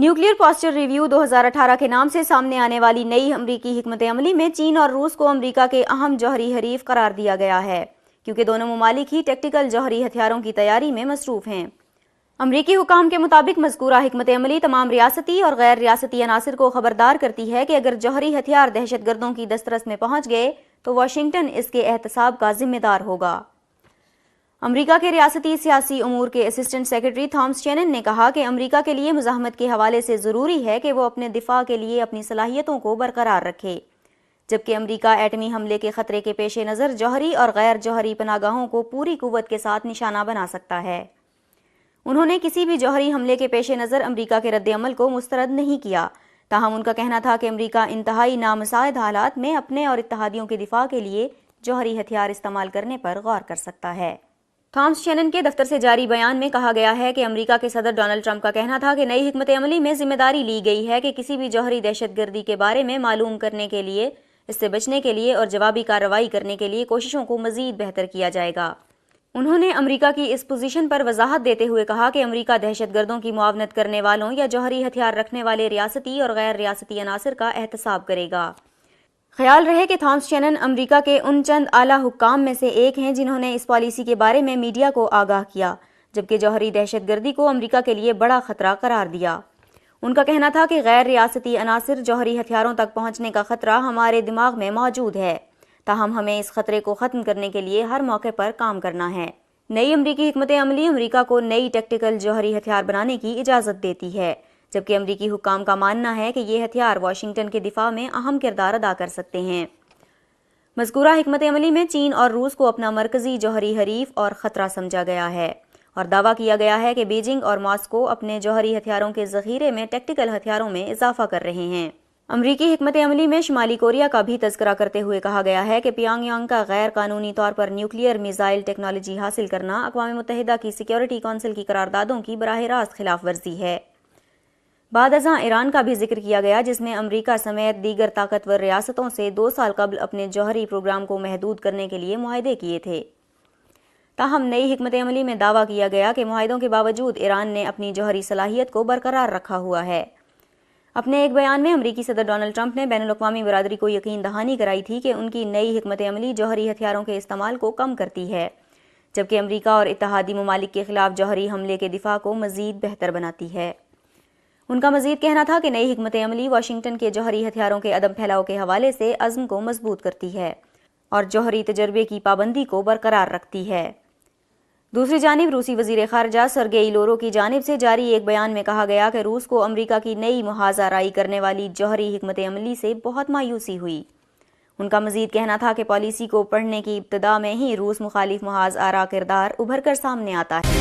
Nuclear posture review 2018 کے نام سے سامنے آنے والی نئی امریکی حکمت عملی میں چین اور روس کو امریکہ کے اہم جوہری حریف قرار دیا گیا ہے، کیونکہ دونوں ممالک ہی ٹیکٹیکل جوہری ہتھیاروں کی تیاری میں مصروف ہیں۔ امریکی حکام کے مطابق مذکورہ حکمت عملی تمام ریاستی اور غیر ریاستی عناصر کو خبردار کرتی ہے کہ اگر جوہری ہتھیار دہشت گردوں کی دسترس میں پہنچ گئے تو واشنگٹن اس کے احتساب کا ذمہ دار ہوگا۔ امریکہ کے ریاستی سیاسی امور کے اسسٹنٹ سیکرٹری تھامس شینن نے کہا کہ امریکہ کے لیے مزاحمت کے حوالے سے ضروری ہے کہ وہ اپنے دفاع کے لیے اپنی صلاحیتوں کو برقرار رکھے، جبکہ امریکہ ایٹمی حملے کے خطرے کے پیش نظر جوہری اور غیر جوہری پناہ گاہوں کو پوری قوت کے ساتھ نشانہ بنا سکتا ہے۔ انہوں نے کسی بھی جوہری حملے کے پیش نظر امریکہ کے رد عمل کو مسترد نہیں کیا، تاہم ان کا کہنا تھا کہ امریکہ انتہائی نامساعد حالات میں اپنے اور اتحادیوں کے دفاع کے لیے جوہری ہتھیار استعمال کرنے پر غور کر سکتا ہے۔ تھامس شینن کے دفتر سے جاری بیان میں کہا گیا ہے کہ امریکہ کے صدر ڈونلڈ ٹرمپ کا کہنا تھا کہ نئی حکمت عملی میں ذمہ داری لی گئی ہے کہ کسی بھی جوہری دہشت گردی کے بارے میں معلوم کرنے کے لیے، اس سے بچنے کے لیے اور جوابی کارروائی کرنے کے لیے کوششوں کو مزید بہتر کیا جائے گا۔ انہوں نے امریکہ کی اس پوزیشن پر وضاحت دیتے ہوئے کہا کہ امریکہ دہشت گردوں کی معاونت کرنے والوں یا جوہری ہتھیار رکھنے والے ریاستی اور غیر ریاستی عناصر کا احتساب کرے گا۔ خیال رہے کہ تھامس شینن امریکہ کے ان چند اعلیٰ حکام میں سے ایک ہیں جنہوں نے اس پالیسی کے بارے میں میڈیا کو آگاہ کیا، جبکہ جوہری دہشت گردی کو امریکہ کے لیے بڑا خطرہ قرار دیا۔ ان کا کہنا تھا کہ غیر ریاستی عناصر جوہری ہتھیاروں تک پہنچنے کا خطرہ ہمارے دماغ میں موجود ہے، تاہم ہمیں اس خطرے کو ختم کرنے کے لیے ہر موقع پر کام کرنا ہے۔ نئی امریکی حکمت عملی امریکہ کو نئی ٹیکٹیکل جوہری ہتھیار بنانے کی اجازت دیتی ہے، جبکہ امریکی حکام کا ماننا ہے کہ یہ ہتھیار واشنگٹن کے دفاع میں اہم کردار ادا کر سکتے ہیں۔ مذکورہ حکمت عملی میں چین اور روس کو اپنا مرکزی جوہری حریف اور خطرہ سمجھا گیا ہے، اور دعویٰ کیا گیا ہے کہ بیجنگ اور ماسکو اپنے جوہری ہتھیاروں کے ذخیرے میں ٹیکٹیکل ہتھیاروں میں اضافہ کر رہے ہیں۔ امریکی حکمت عملی میں شمالی کوریا کا بھی تذکرہ کرتے ہوئے کہا گیا ہے کہ پیانگ یانگ کا غیر قانونی طور پر نیوکلیئر میزائل ٹیکنالوجی حاصل کرنا اقوام متحدہ کی سیکیورٹی کونسل کی قراردادوں کی براہ راست خلاف ورزی ہے۔ بعد ازاں ایران کا بھی ذکر کیا گیا، جس نے امریکہ سمیت دیگر طاقتور ریاستوں سے 2 سال قبل اپنے جوہری پروگرام کو محدود کرنے کے لیے معاہدے کیے تھے۔ تاہم نئی حکمت عملی میں دعویٰ کیا گیا کہ معاہدوں کے باوجود ایران نے اپنی جوہری صلاحیت کو برقرار رکھا ہوا ہے۔ اپنے ایک بیان میں امریکی صدر ڈونلڈ ٹرمپ نے بین الاقوامی برادری کو یقین دہانی کرائی تھی کہ ان کی نئی حکمت عملی جوہری ہتھیاروں کے استعمال کو کم کرتی ہے، جبکہ امریکہ اور اتحادی ممالک کے خلاف جوہری حملے کے دفاع کو مزید بہتر بناتی ہے۔ ان کا مزید کہنا تھا کہ نئی حکمت عملی واشنگٹن کے جوہری ہتھیاروں کے عدم پھیلاؤ کے حوالے سے عزم کو مضبوط کرتی ہے اور جوہری تجربے کی پابندی کو برقرار رکھتی ہے۔ دوسری جانب روسی وزیر خارجہ سرگئی لورو کی جانب سے جاری ایک بیان میں کہا گیا کہ روس کو امریکہ کی نئی محاذ آرائی کرنے والی جوہری حکمت عملی سے بہت مایوسی ہوئی۔ ان کا مزید کہنا تھا کہ پالیسی کو پڑھنے کی ابتدا میں ہی روس مخالف محاذ آرا کردار ابھر کر سامنے آتا ہے۔